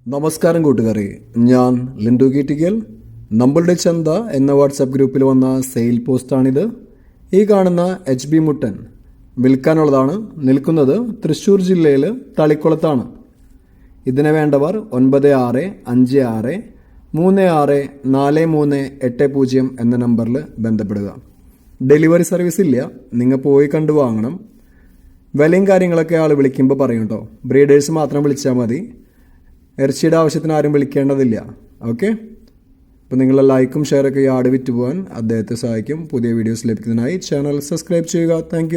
നമസ്കാരം കൂട്ടുകാരെ, ഞാൻ ലിൻഡു കീറ്റിക്കൽ. നമ്മളുടെ ചന്ത എന്ന വാട്സാപ്പ് ഗ്രൂപ്പിൽ വന്ന സെയിൽ പോസ്റ്റാണിത്. ഈ കാണുന്ന HB മുട്ടൻ വിൽക്കാനുള്ളതാണ്. നിൽക്കുന്നത് തൃശ്ശൂർ ജില്ലയിൽ തളിക്കുളത്താണ്. ഇതിനെ വേണ്ടവർ 9656364380 എന്ന നമ്പറിൽ ബന്ധപ്പെടുക. ഡെലിവറി സർവീസ് ഇല്ല, നിങ്ങൾ പോയി കണ്ടു വാങ്ങണം. വിലയും കാര്യങ്ങളൊക്കെ ആൾ വിളിക്കുമ്പോൾ പറയും കേട്ടോ. ബ്രീഡേഴ്സ് മാത്രം വിളിച്ചാൽ മതി. ഇറച്ചിയുടെ ആവശ്യത്തിന് ആരും വിളിക്കേണ്ടതില്ല. ഓക്കെ, അപ്പോൾ നിങ്ങളുടെ ലൈക്കും ഷെയറൊക്കെ ഈ ആട് വിറ്റ് പോകാൻ അദ്ദേഹത്തെ സഹായിക്കും. പുതിയ വീഡിയോസ് ലഭിക്കുന്നതിനായി ചാനൽ സബ്സ്ക്രൈബ് ചെയ്യുക. താങ്ക്